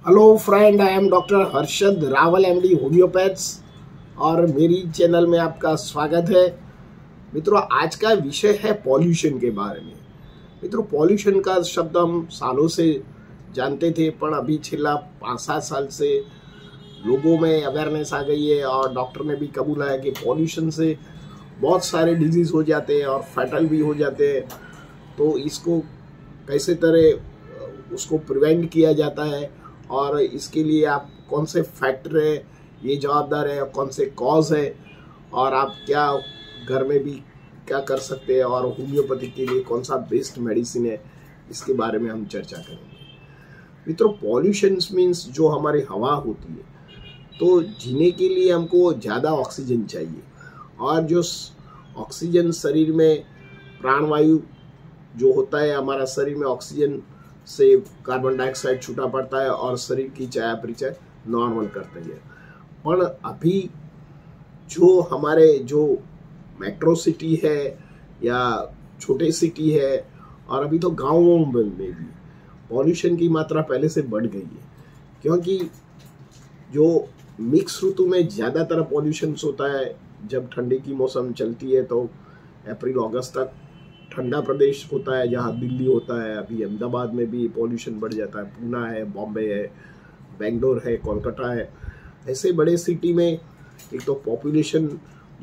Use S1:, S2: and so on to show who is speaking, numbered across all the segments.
S1: Hello friend, I am doctor Harshad Rawal MD homeopaths और मेरी channel में आपका स्वागत है। मित्रों, आज का विषय है पॉल्यूशन के बारे में। मित्रों, पॉल्यूशन का शब्द हम सालों से जानते थे, पर अभी छिला 5-7 साल से लोगों में अवेयरनेस आ गई है और डॉक्टर ने भी कबूला है कि पॉल्यूशन से बहुत सारे डिजीज़ हो जाते हैं और फैटल भी हो जाते हैं। तो इसको कैसे तरह उसको प्रिवेंट किया जाता है और इसके लिए आप कौन से फैक्टर है ये जवाबदार है और कौन से कॉज है और आप क्या घर में भी क्या कर सकते हैं और होम्योपैथी के लिए कौन सा बेस्ट मेडिसिन है, इसके बारे में हम चर्चा करेंगे। मित्रों, पॉल्यूशन मीन्स जो हमारी हवा होती है, तो जीने के लिए हमको ज़्यादा ऑक्सीजन चाहिए और जो ऑक्सीजन शरीर में प्राणवायु जो होता है, हमारा शरीर में ऑक्सीजन से कार्बन डाइऑक्साइड छूटा पड़ता है और शरीर की चयापचय नॉर्मल करते हैं। पर अभी जो हमारे जो मेट्रो सिटी है या छोटे सिटी है और अभी तो गाँवों में भी पॉल्यूशन की मात्रा पहले से बढ़ गई है, क्योंकि जो मिक्स ऋतु में ज़्यादातर पॉल्यूशन होता है। जब ठंडी की मौसम चलती है तो अप्रैल अगस्त तक ठंडा प्रदेश होता है, जहाँ दिल्ली होता है, अभी अहमदाबाद में भी पॉल्यूशन बढ़ जाता है, पूना है, बॉम्बे है, बेंगलोर है, कोलकाता है। ऐसे बड़े सिटी में एक तो पॉपुलेशन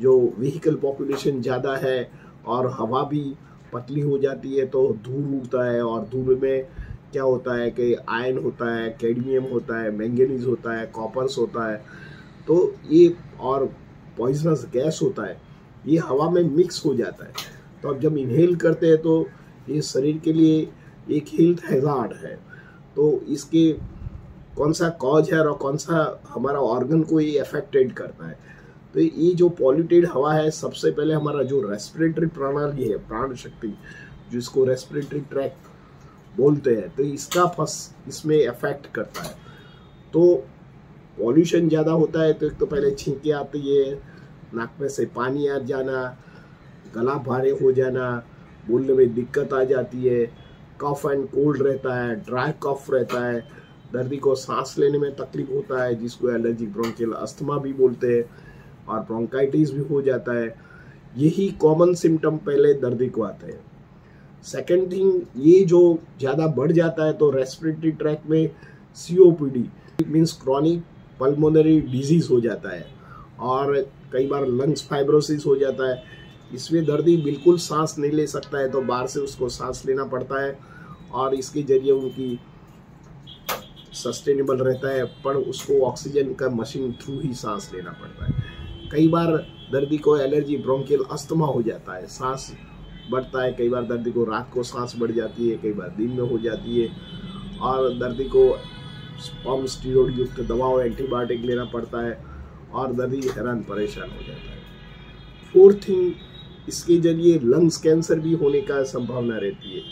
S1: जो व्हीकल पॉपुलेशन ज़्यादा है और हवा भी पतली हो जाती है, तो धूल उड़ता है और धूल में क्या होता है कि आयरन होता है, कैडमियम होता है, मैंगनीज होता है, कॉपर्स होता है, तो ये और पॉइजनस गैस होता है, ये हवा में मिक्स हो जाता है। तो अब जब इनहेल करते हैं तो ये शरीर के लिए एक हेल्थ हैजार्ड है। तो इसके कौन सा कॉज है और कौन सा हमारा ऑर्गन को ये अफेक्टेड करता है। तो ये जो पॉल्यूटेड हवा है, सबसे पहले हमारा जो रेस्पिरेटरी प्रणाली है, प्राण शक्ति, जिसको रेस्पिरेटरी ट्रैक्ट बोलते हैं, तो इसका इसमें अफेक्ट करता है। तो पॉल्यूशन ज़्यादा होता है तो एक तो पहले छींके आती है, नाक में से पानी आ जाना, गला भारे हो जाना, बोलने में दिक्कत आ जाती है, कफ एंड कोल्ड रहता है, ड्राई कफ रहता है, दर्दी को सांस लेने में तकलीफ होता है, जिसको एलर्जिक ब्रोंकियल अस्थमा भी बोलते हैं, और ब्रोंकाइटिस भी हो जाता है। यही कॉमन सिम्टम पहले दर्दी को आते हैं। सेकेंड थिंग, ये जो ज़्यादा बढ़ जाता है तो रेस्पिरेटरी ट्रैक में COPD means chronic pulmonary disease हो जाता है और कई बार लंग्स फाइब्रोसिस हो जाता है। इसमें दर्दी बिल्कुल सांस नहीं ले सकता है, तो बाहर से उसको सांस लेना पड़ता है और इसके जरिए उनकी सस्टेनेबल रहता है, पर उसको ऑक्सीजन का मशीन थ्रू ही सांस लेना पड़ता है। कई बार दर्दी को एलर्जी ब्रोंकियल अस्थमा हो जाता है, सांस बढ़ता है। कई बार दर्दी को रात को सांस बढ़ जाती है, कई बार दिन में हो जाती है और दर्दी को पम्प स्टीरोड युक्त दवाओं एंटीबायोटिक लेना पड़ता है और दर्दी हैरान परेशान हो जाता है। फोर्थ थिंग, इसके जरिए लंग्स कैंसर भी होने का संभावना रहती है।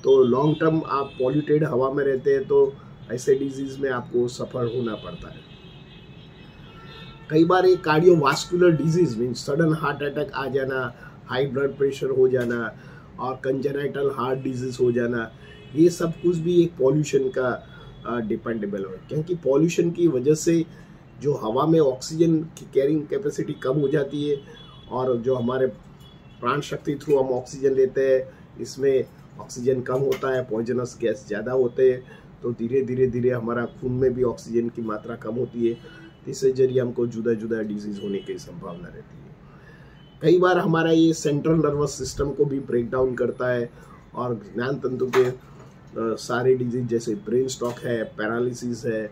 S1: तो लॉन्ग टर्म आप पॉल्यूटेड हवा में रहते हैं तो ऐसे डिजीज में आपको सफर होना पड़ता है। कई बार एक cardiovascular disease means sudden heart attack आ जाना, हाई ब्लड प्रेशर हो जाना और कंजेनाइटल हार्ट डिजीज हो जाना, ये सब कुछ भी एक पॉल्यूशन का डिपेंडेबल है, क्योंकि पॉल्यूशन की वजह से जो हवा में ऑक्सीजन की कैरिंग कैपेसिटी कम हो जाती है और जो हमारे प्राण शक्ति थ्रू हम ऑक्सीजन लेते हैं, इसमें ऑक्सीजन कम होता है, पॉइजनस गैस ज़्यादा होते हैं, तो धीरे धीरे हमारा खून में भी ऑक्सीजन की मात्रा कम होती है। इसके जरिए हमको जुदा जुदा डिजीज़ होने की संभावना रहती है। कई बार हमारा ये सेंट्रल नर्वस सिस्टम को भी ब्रेक डाउन करता है और ज्ञान तंतु के सारे डिजीज जैसे ब्रेन स्ट्रोक है, पैरालिसिस है,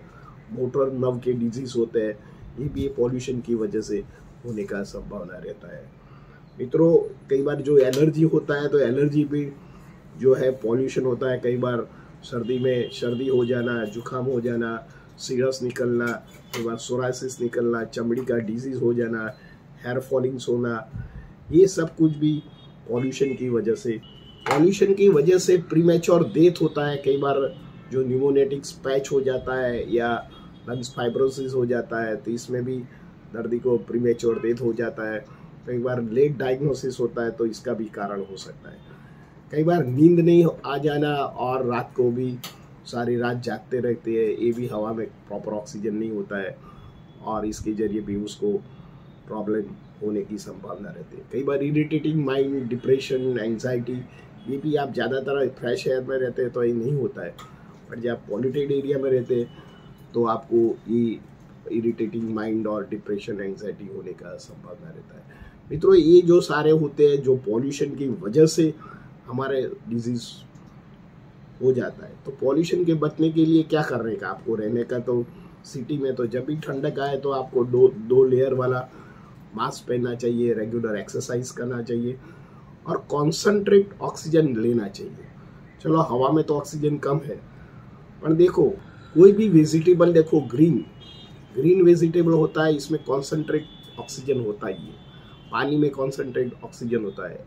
S1: मोटर नर्व के डिजीज होते हैं, ये भी पॉल्यूशन की वजह से होने का संभावना रहता है। मित्रों, कई बार जो एलर्जी होता है तो एलर्जी भी जो है पॉल्यूशन होता है। कई बार सर्दी में सर्दी हो जाना, जुकाम हो जाना, सीरस निकलना, कई बार सोराइसिस निकलना, चमड़ी का डिजीज हो जाना, हेयर फॉलिंग्स होना, ये सब कुछ भी पॉल्यूशन की वजह से। पॉल्यूशन की वजह से प्रीमेच्योर डेथ होता है। कई बार जो न्यूमोनेटिक पैच हो जाता है या लंग्स फाइब्रोसिस हो जाता है, तो इसमें भी दर्दी को प्रीमेच्योर डेथ हो जाता है। कई बार लेट डायग्नोसिस होता है तो इसका भी कारण हो सकता है। कई बार नींद नहीं आ जाना और रात को भी सारी रात जागते रहते हैं, ये भी हवा में प्रॉपर ऑक्सीजन नहीं होता है और इसके जरिए भी उसको प्रॉब्लम होने की संभावना रहती है। कई बार इरिटेटिंग माइंड, डिप्रेशन, एंजाइटी, ये भी आप ज़्यादातर फ्रेश एयर में रहते हैं तो ये नहीं होता है, बट जब आप पॉल्यूटेड एरिया में रहते हैं तो आपको ये इरिटेटिंग माइंड और डिप्रेशन, एंजाइटी होने का संभावना रहता है। मित्रों, ये जो सारे होते हैं जो पॉल्यूशन की वजह से हमारे डिजीज हो जाता है। तो पॉल्यूशन के बचने के लिए क्या करने का आपको रहने का, तो सिटी में तो जब भी ठंडक आए तो आपको दो लेयर वाला मास्क पहनना चाहिए, रेगुलर एक्सरसाइज करना चाहिए और कॉन्सनट्रेट ऑक्सीजन लेना चाहिए। चलो हवा में तो ऑक्सीजन कम है, पर देखो कोई भी वेजिटेबल देखो, ग्रीन वेजिटेबल होता है, इसमें कॉन्सनट्रेट ऑक्सीजन होता ही है। पानी में कॉन्सनट्रेट ऑक्सीजन होता है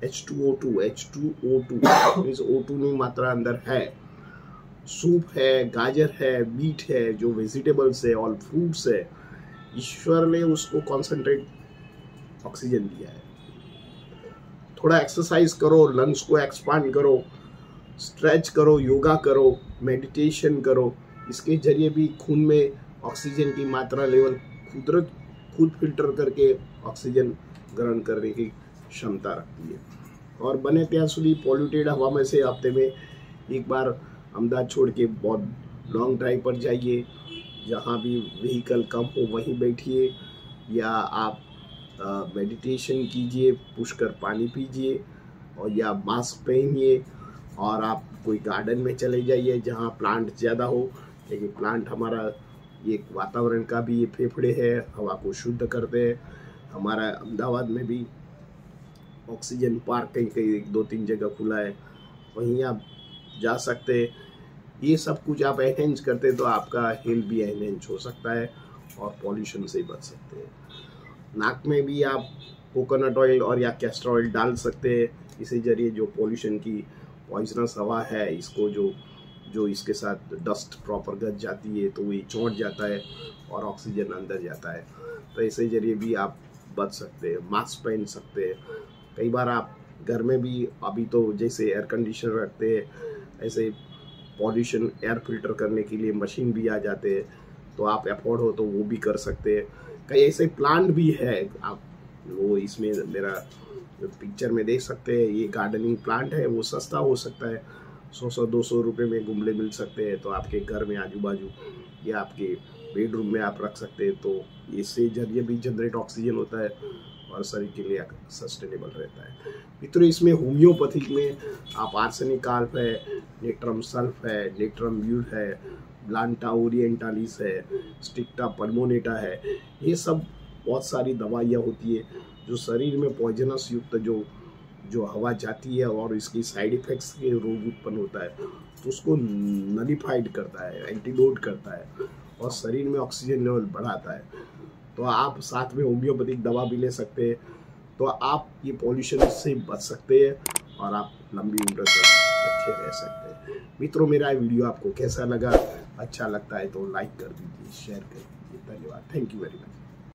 S1: H2O2 मीन्स O2 की मात्रा अंदर है। सूप है, गाजर है, बीट है, जो वेजिटेबल्स है और फ्रूट्स है, ईश्वर ने उसको कॉन्सनट्रेट ऑक्सीजन दिया है। थोड़ा एक्सरसाइज करो, लंग्स को एक्सपांड करो, स्ट्रेच करो, योगा करो, मेडिटेशन करो। इसके जरिए भी खून में ऑक्सीजन की मात्रा लेवल कुदरत खुद फिल्टर करके ऑक्सीजन ग्रहण करने की क्षमता रखती है। और बने त्यार सुधी पॉल्यूटेड हवा में से हफ्ते में एक बार अहमदाबाद छोड़ के बहुत लॉन्ग ड्राइव पर जाइए, जहाँ भी व्हीकल कम हो वहीं बैठिए, या आप मेडिटेशन कीजिए, पुष्कर पानी पीजिए, और या मास्क पहनिए, और आप कोई गार्डन में चले जाइए जहाँ प्लांट ज़्यादा हो, क्योंकि प्लांट हमारा एक वातावरण का भी ये फेफड़े है, हवा को शुद्ध करते हैं। हमारा अहमदाबाद में भी ऑक्सीजन पार्क कहीं 2-3 जगह खुला है, वहीं आप जा सकते हैं। ये सब कुछ आप एनहेंस करते हैं तो आपका हेल्थ भी एनहेंस हो सकता है और पॉल्यूशन से बच सकते हैं। नाक में भी आप कोकोनट ऑयल और या कैस्टर ऑयल डाल सकते हैं। इसी जरिए जो पॉल्यूशन की पॉइजनस हवा है, इसको जो इसके साथ डस्ट प्रॉपर गच जाती है तो ये चौंट जाता है और ऑक्सीजन अंदर जाता है। तो इसी जरिए भी आप बच सकते हैं। मास्क पहन सकते हैं। कई बार आप घर में भी, अभी तो जैसे एयर कंडीशनर रखते हैं, ऐसे पॉल्यूशन एयर फिल्टर करने के लिए मशीन भी आ जाते हैं, तो आप अफोर्ड हो तो वो भी कर सकते हैं। कई ऐसे प्लांट भी है, आप वो इसमें मेरा पिक्चर में देख सकते हैं, ये गार्डनिंग प्लांट है, वो सस्ता हो सकता है, 100-200 रुपये में गमले मिल सकते हैं। तो आपके घर में आजू बाजू या आपके बेडरूम में आप रख सकते हैं, तो इससे जरिए भी जनरेट ऑक्सीजन होता है और शरीर के लिए सस्टेनेबल रहता है। मित्रों, इसमें होम्योपैथिक में आप आर्सेनिक आल्फ है, नेट्रम सल्फ है, नेट्रम ब्यूल है, ब्लांटा ओरिएंटालिस है, स्टिक्टा पल्मोनेटा है, ये सब बहुत सारी दवाइयाँ होती है जो शरीर में पॉइजनस युक्त जो हवा जाती है और इसकी साइड इफेक्ट्स के रोग उत्पन्न होता है, तो उसको नलिफाइड करता है, एंटीडोट करता है और शरीर में ऑक्सीजन लेवल बढ़ाता है। तो आप साथ में होम्योपैथिक दवा भी ले सकते हैं, तो आप ये पॉल्यूशन से बच सकते हैं और आप लंबी उम्र तक अच्छे रह सकते हैं। मित्रों, मेरा वीडियो आपको कैसा लगा? अच्छा लगता है तो लाइक कर दीजिए, शेयर कर दीजिए। धन्यवाद। Thank you very much.